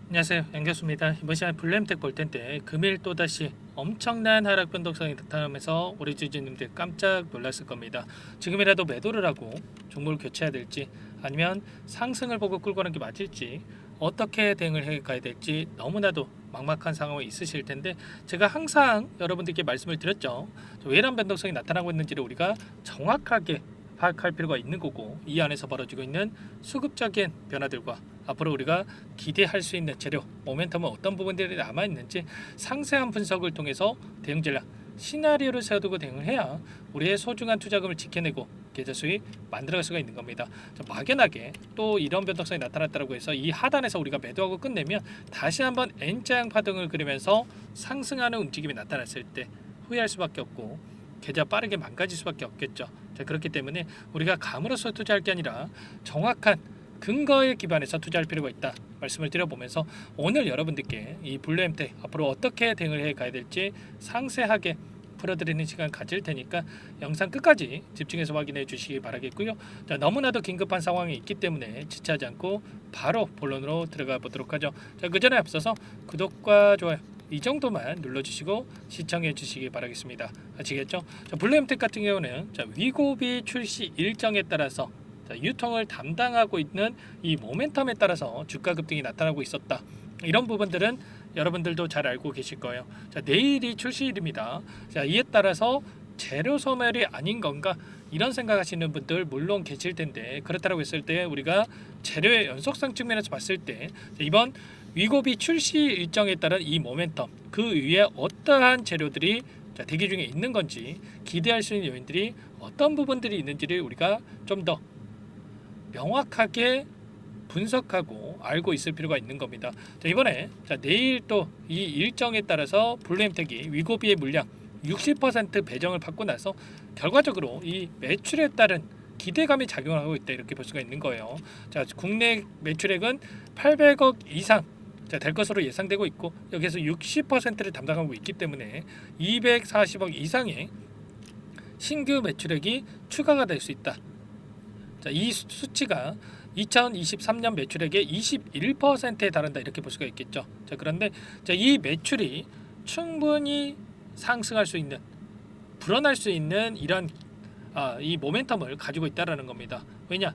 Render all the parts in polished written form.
안녕하세요, 양교수입니다. 이번 시간에 블루엠텍 볼 텐데 금일 또다시 엄청난 하락 변동성이 나타나면서 우리 주주님들 깜짝 놀랐을 겁니다. 지금이라도 매도를 하고 종목을 교체해야 될지 아니면 상승을 보고 끌고 가는 게 맞을지 어떻게 대응을 해 가야 될지 너무나도 막막한 상황이 있으실 텐데, 제가 항상 여러분들께 말씀을 드렸죠. 왜 이런 변동성이 나타나고 있는지를 우리가 정확하게 파악할 필요가 있는 거고, 이 안에서 벌어지고 있는 수급적인 변화들과 앞으로 우리가 기대할 수 있는 재료, 모멘텀은 어떤 부분들이 남아있는지 상세한 분석을 통해서 대응 전략, 시나리오를 세워두고 대응을 해야 우리의 소중한 투자금을 지켜내고 계좌 수익 만들어갈 수가 있는 겁니다. 막연하게 또 이런 변동성이 나타났다고 해서 이 하단에서 우리가 매도하고 끝내면 다시 한번 N자형 파동을 그리면서 상승하는 움직임이 나타났을 때 후회할 수밖에 없고 계좌 빠르게 망가질 수밖에 없겠죠. 그렇기 때문에 우리가 감으로써 투자할 게 아니라 정확한 근거에 기반해서 투자할 필요가 있다 말씀을 드려보면서, 오늘 여러분들께 이 블루엠텍 앞으로 어떻게 대응을 해 가야 될지 상세하게 풀어드리는 시간 가질 테니까 영상 끝까지 집중해서 확인해 주시기 바라겠고요. 너무나도 긴급한 상황이 있기 때문에 지체하지 않고 바로 본론으로 들어가 보도록 하죠. 그 전에 앞서서 구독과 좋아요 이 정도만 눌러주시고 시청해 주시기 바라겠습니다. 아시겠죠? 블루엠텍 같은 경우는 위고비 출시 일정에 따라서 유통을 담당하고 있는 이 모멘텀에 따라서 주가 급등이 나타나고 있었다. 이런 부분들은 여러분들도 잘 알고 계실 거예요. 내일이 출시일입니다. 이에 따라서 재료 소멸이 아닌 건가 이런 생각하시는 분들 물론 계실 텐데, 그렇다고 했을 때 우리가 재료의 연속성 측면에서 봤을 때 이번 위고비 출시 일정에 따른 이 모멘텀, 그 위에 어떠한 재료들이 대기 중에 있는 건지, 기대할 수 있는 요인들이 어떤 부분들이 있는지를 우리가 좀 더 명확하게 분석하고 알고 있을 필요가 있는 겁니다. 이번에 내일 또 이 일정에 따라서 블루엠텍이 위고비의 물량 60% 배정을 받고 나서 결과적으로 이 매출에 따른 기대감이 작용하고 있다, 이렇게 볼 수가 있는 거예요. 국내 매출액은 800억 이상 될 것으로 예상되고 있고, 여기서 60%를 담당하고 있기 때문에 240억 이상의 신규 매출액이 추가가 될 수 있다. 이 수치가 2023년 매출액의 21%에 달한다, 이렇게 볼 수가 있겠죠. 그런데 이 매출이 충분히 상승할 수 있는, 불어날 수 있는 이런 이 모멘텀을 가지고 있다라는 겁니다. 왜냐?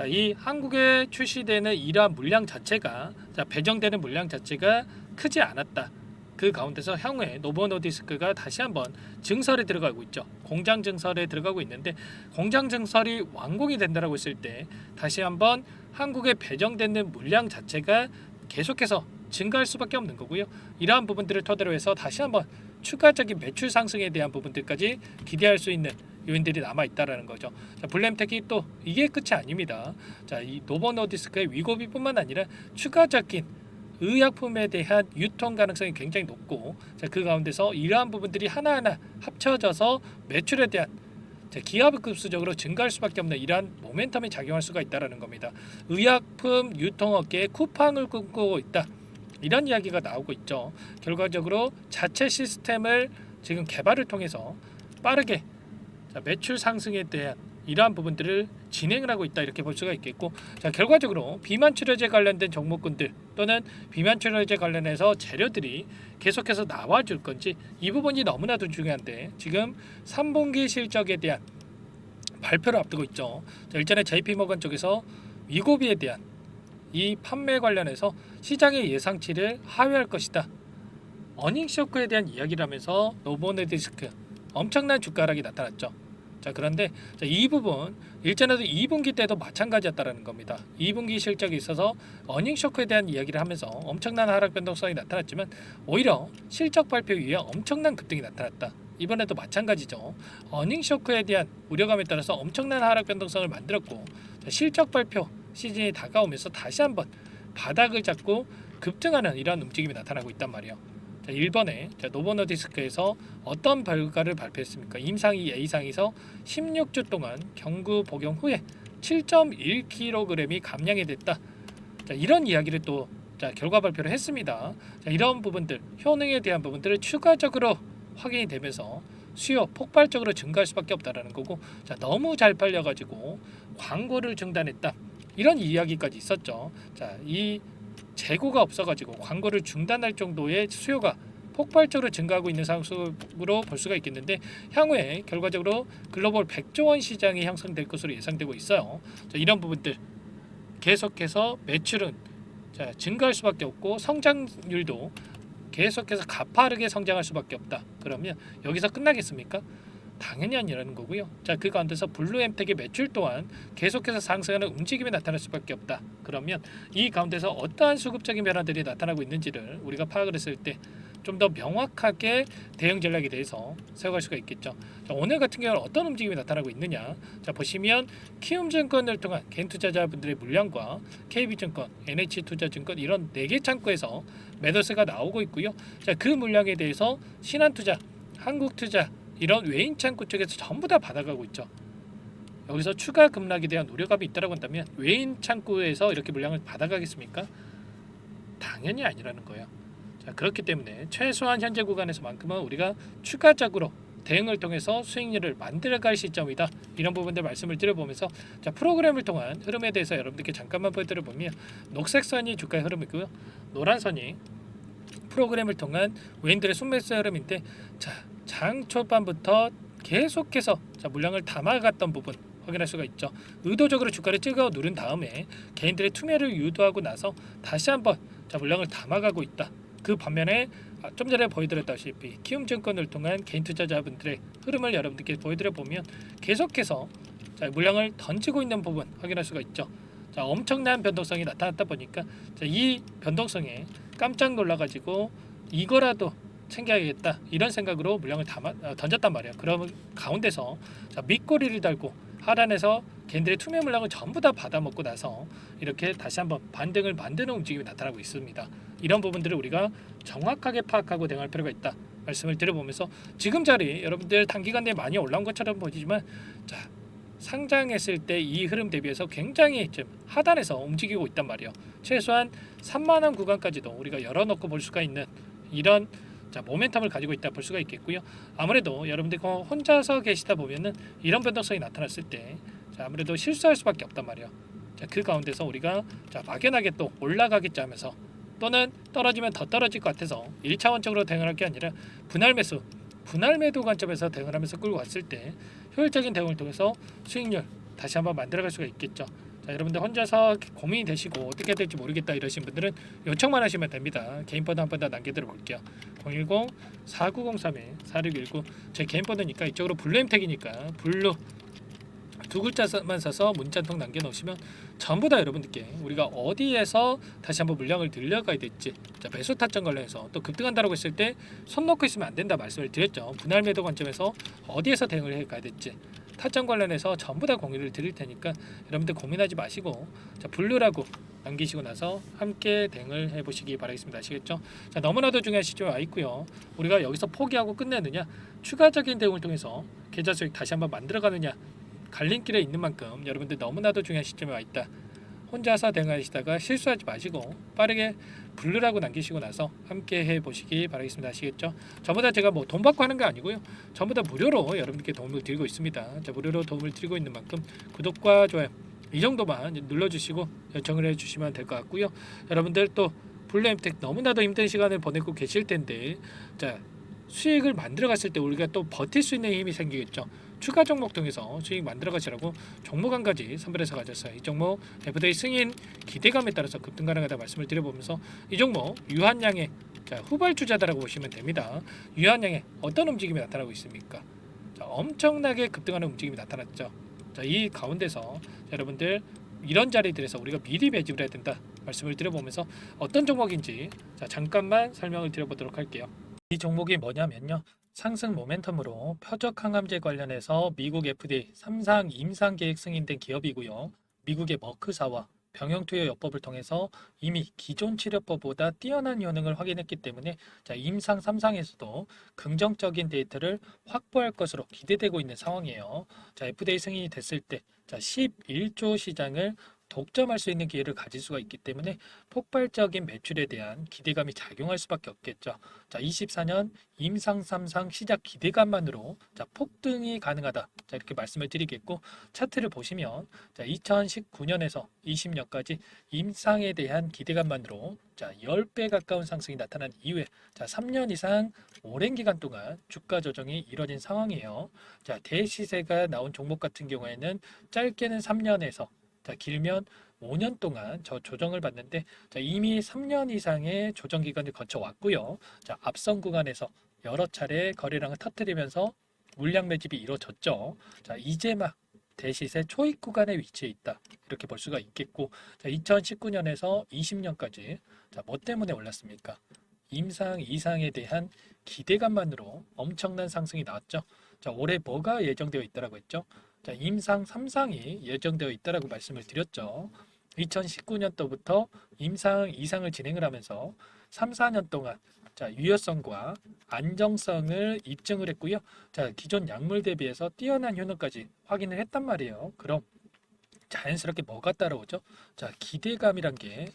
이 한국에 출시되는 이러한 물량 자체가, 배정되는 물량 자체가 크지 않았다. 그 가운데서 향후에 노보노디스크가 다시 한번 증설에 들어가고 있죠. 공장 증설에 들어가고 있는데, 공장 증설이 완공이 된다라고 했을 때 다시 한번 한국에 배정되는 물량 자체가 계속해서 증가할 수밖에 없는 거고요. 이러한 부분들을 토대로 해서 다시 한번 추가적인 매출 상승에 대한 부분들까지 기대할 수 있는 요인들이 남아 있다라는 거죠. 블루엠텍이 또 이게 끝이 아닙니다. 이 노보노디스크의 위고비뿐만 아니라 추가적인 의약품에 대한 유통 가능성이 굉장히 높고, 그 가운데서 이러한 부분들이 하나하나 합쳐져서 매출에 대한 기하급수적으로 증가할 수밖에 없는 이러한 모멘텀이 작용할 수가 있다는 겁니다. 의약품 유통업계에 쿠팡을 꿈꾸고 있다, 이런 이야기가 나오고 있죠. 결과적으로 자체 시스템을 지금 개발을 통해서 빠르게 매출 상승에 대한 이러한 부분들을 진행을 하고 있다, 이렇게 볼 수가 있겠고, 결과적으로 비만 치료제 관련된 종목군들 또는 비만 치료제 관련해서 재료들이 계속해서 나와줄 건지, 이 부분이 너무나도 중요한데 지금 3분기 실적에 대한 발표를 앞두고 있죠. 일전에 JP모건 쪽에서 위고비에 대한 이 판매 관련해서 시장의 예상치를 하회할 것이다, 어닝 쇼크에 대한 이야기를 하면서 노보노디스크 엄청난 주가 하락이 나타났죠. 그런데 이 부분 일전에도 2분기 때도 마찬가지였다라는 겁니다. 2분기 실적이 있어서 어닝 쇼크에 대한 이야기를 하면서 엄청난 하락 변동성이 나타났지만 오히려 실적 발표 이후에 엄청난 급등이 나타났다. 이번에도 마찬가지죠. 어닝 쇼크에 대한 우려감에 따라서 엄청난 하락 변동성을 만들었고, 실적 발표 시즌이 다가오면서 다시 한번 바닥을 잡고 급등하는 이러한 움직임이 나타나고 있단 말이에요. 1번에 노보노디스크에서 어떤 결과를 발표했습니까? 임상이 A상에서 16주 동안 경구 복용 후에 7.1kg이 감량이 됐다. 이런 이야기를 또 결과 발표를 했습니다. 이런 부분들, 효능에 대한 부분들을 추가적으로 확인이 되면서 수요 폭발적으로 증가할 수밖에 없다라는 거고, 너무 잘 팔려가지고 광고를 중단했다, 이런 이야기까지 있었죠. 이 재고가 없어가지고 광고를 중단할 정도의 수요가 폭발적으로 증가하고 있는 상황으로 볼 수가 있겠는데, 향후에 결과적으로 글로벌 100조 원 시장이 형성될 것으로 예상되고 있어요. 자, 이런 부분들 계속해서 매출은 증가할 수밖에 없고 성장률도 계속해서 가파르게 성장할 수밖에 없다. 그러면 여기서 끝나겠습니까? 당연히 아니라는 거고요. 자, 그 가운데서 블루엠텍의 매출 또한 계속해서 상승하는 움직임이 나타날 수밖에 없다. 그러면 이 가운데서 어떠한 수급적인 변화들이 나타나고 있는지를 우리가 파악을 했을 때 좀 더 명확하게 대응 전략에 대해서 세워갈 수가 있겠죠. 자, 오늘 같은 경우는 어떤 움직임이 나타나고 있느냐? 자, 보시면 키움증권을 통한 개인 투자자분들의 물량과 KB증권, NH투자증권 이런 4개 창구에서 매도세가 나오고 있고요. 자, 그 물량에 대해서 신한투자, 한국투자 이런 외인 창구 쪽에서 전부 다 받아가고 있죠. 여기서 추가 급락에 대한 우려감이 있다고 한다면 외인 창구에서 이렇게 물량을 받아가겠습니까? 당연히 아니라는 거예요. 자, 그렇기 때문에 최소한 현재 구간에서만큼은 우리가 추가적으로 대응을 통해서 수익률을 만들어갈 시점이다. 이런 부분들 말씀을 드려보면서, 자, 프로그램을 통한 흐름에 대해서 여러분들께 잠깐만 보여드려보면 녹색 선이 주가의 흐름이고요. 노란 선이 프로그램을 통한 외인들의 순매수 흐름인데, 자, 장 초반부터 계속해서 물량을 담아갔던 부분 확인할 수가 있죠. 의도적으로 주가를 찍어 누른 다음에 개인들의 투매를 유도하고 나서 다시 한번 물량을 담아가고 있다. 그 반면에 좀 전에 보여드렸다시피 키움증권을 통한 개인 투자자분들의 흐름을 여러분들께 보여드려보면 계속해서 물량을 던지고 있는 부분 확인할 수가 있죠. 자, 엄청난 변동성이 나타났다 보니까 이 변동성에 깜짝 놀라가지고 이거라도 챙겨야겠다 이런 생각으로 물량을 던졌단 말이에요. 그러면 가운데서 밑꼬리를 달고 하단에서 걔네들의 투매 물량을 전부 다 받아먹고 나서 이렇게 다시 한번 반등을 만드는 움직임이 나타나고 있습니다. 이런 부분들을 우리가 정확하게 파악하고 대응할 필요가 있다 말씀을 드려보면서, 지금 자리 여러분들 단기간 내에 많이 올라온 것처럼 보이지만, 자, 상장했을 때 이 흐름 대비해서 굉장히 좀 하단에서 움직이고 있단 말이에요. 최소한 3만원 구간까지도 우리가 열어놓고 볼 수가 있는 이런 모멘텀을 가지고 있다 볼 수가 있겠고요. 아무래도 여러분들 혼자서 계시다 보면은 이런 변동성이 나타났을 때 아무래도 실수할 수밖에 없단 말이에요. 자, 그 가운데서 우리가 막연하게 또 올라가겠지 하면서, 또는 떨어지면 더 떨어질 것 같아서 1차원적으로 대응할 게 아니라 분할 매도 관점에서 대응을 하면서 끌고 갔을 때 효율적인 대응을 통해서 수익률 다시 한번 만들어갈 수가 있겠죠. 자, 여러분들 혼자서 고민이 되시고 어떻게 될지 모르겠다 이러신 분들은 요청만 하시면 됩니다. 개인 번호 한 번 더 남겨드려 볼게요. 010-4903-4619 제 개인 번호니까 이쪽으로 블루엠텍이니까 블루 두 글자만 써서 문자 한 통 남겨놓으시면 전부 다 여러분들께 우리가 어디에서 다시 한번 물량을 늘려가야 될지, 매수 타점 관련해서 또 급등한다고 했을 때 손 놓고 있으면 안 된다 말씀을 드렸죠. 분할 매도 관점에서 어디에서 대응을 해 가야 될지 타점 관련해서 전부 다 공유를 드릴 테니까 여러분들 고민하지 마시고 블루라고 남기시고 나서 함께 대응을 해보시기 바라겠습니다. 아시겠죠? 자, 너무나도 중요한 시점에 와 있고요. 우리가 여기서 포기하고 끝내느냐, 추가적인 대응을 통해서 계좌 수익 다시 한번 만들어가느냐, 갈림길에 있는 만큼 여러분들 너무나도 중요한 시점에 와 있다. 혼자서 대응하시다가 실수하지 마시고 빠르게 블루라고 남기시고 나서 함께 해보시기 바라겠습니다. 아시겠죠? 전부 다 제가 돈 받고 하는 게 아니고요. 전부 다 무료로 여러분께 도움을 드리고 있습니다. 자, 무료로 도움을 드리고 있는 만큼 구독과 좋아요 이 정도만 눌러주시고 요청을 해주시면 될 것 같고요. 여러분들 또 블루엠텍 너무나도 힘든 시간을 보내고 계실 텐데, 자, 수익을 만들어 갔을 때 우리가 또 버틸 수 있는 힘이 생기겠죠. 추가 종목 통해서 수익 만들어 가시라고 종목 한 가지 선별해서 가졌어요. 이 종목 FDA 승인 기대감에 따라서 급등 가능하다 말씀을 드려보면서, 이 종목 유한양의 후발주자다라고 보시면 됩니다. 유한양의 어떤 움직임이 나타나고 있습니까? 자, 엄청나게 급등하는 움직임이 나타났죠. 자, 이 가운데서 여러분들 이런 자리들에서 우리가 미리 매집을 해야 된다 말씀을 드려보면서 어떤 종목인지 잠깐만 설명을 드려보도록 할게요. 이 종목이 뭐냐면요, 상승 모멘텀으로 표적 항암제 관련해서 미국 FDA 3상 임상 계획 승인된 기업이고요. 미국의 머크사와 병용투여요법을 통해서 이미 기존 치료법보다 뛰어난 효능을 확인했기 때문에 임상 3상에서도 긍정적인 데이터를 확보할 것으로 기대되고 있는 상황이에요. FDA 승인이 됐을 때 11조 시장을 독점할 수 있는 기회를 가질 수가 있기 때문에 폭발적인 매출에 대한 기대감이 작용할 수밖에 없겠죠. 자, 24년 임상 3상 시작 기대감만으로 자, 폭등이 가능하다. 자, 이렇게 말씀을 드리겠고 차트를 보시면 자, 2019년에서 20년까지 임상에 대한 기대감만으로 자, 10배 가까운 상승이 나타난 이후에 자, 3년 이상 오랜 기간 동안 주가 조정이 이뤄진 상황이에요. 자, 대시세가 나온 종목 같은 경우에는 짧게는 3년에서 자, 길면 5년 동안 저 조정을 받는데 자, 이미 3년 이상의 조정 기간을 거쳐 왔고요. 자, 앞선 구간에서 여러 차례 거래량을 터뜨리면서 물량 매집이 이루어졌죠. 자, 이제 막 대시세 초입 구간에 위치해 있다. 이렇게 볼 수가 있겠고, 자, 2019년에서 20년까지 자, 뭐 때문에 올랐습니까? 임상 이상에 대한 기대감만으로 엄청난 상승이 나왔죠. 자, 올해 뭐가 예정되어 있다라고 했죠? 자, 임상 3상이 예정되어 있다라고 말씀을 드렸죠. 2019년도부터 임상 이상을 진행을 하면서 3, 4년 동안 자, 유효성과 안정성을 입증을 했고요. 자, 기존 약물 대비해서 뛰어난 효능까지 확인을 했단 말이에요. 그럼 자연스럽게 뭐가 따라오죠? 자, 기대감이란 게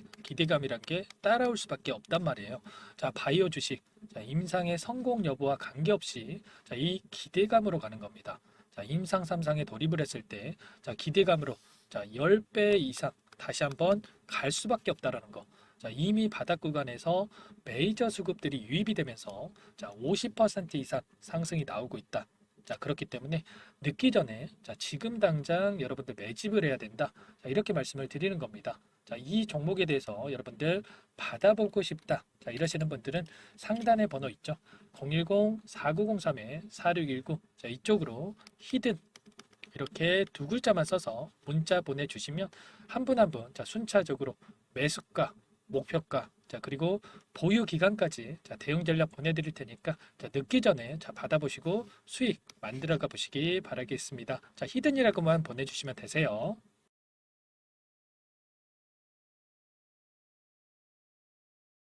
따라올 수밖에 없단 말이에요. 자, 바이오 주식, 자, 임상의 성공 여부와 관계없이 자, 이 기대감으로 가는 겁니다. 자, 임상 3상에 돌입을 했을 때, 자, 기대감으로 자, 10배 이상 다시 한번 갈 수밖에 없다라는 거. 자, 이미 바닥 구간에서 메이저 수급들이 유입이 되면서 자, 50% 이상 상승이 나오고 있다. 자, 그렇기 때문에 늦기 전에 자, 지금 당장 여러분들 매집을 해야 된다. 자, 이렇게 말씀을 드리는 겁니다. 자, 이 종목에 대해서 여러분들 받아보고 싶다. 자, 이러시는 분들은 상단에 번호 있죠. 010-4903-4619. 자, 이쪽으로 히든 이렇게 두 글자만 써서 문자 보내주시면 한 분 한 분 자, 순차적으로 매수가, 목표가, 자, 그리고 보유 기간까지 자, 대응 전략 보내드릴 테니까 자, 늦기 전에 자, 받아보시고 수익 만들어가 보시기 바라겠습니다. 자, 히든이라고만 보내주시면 되세요.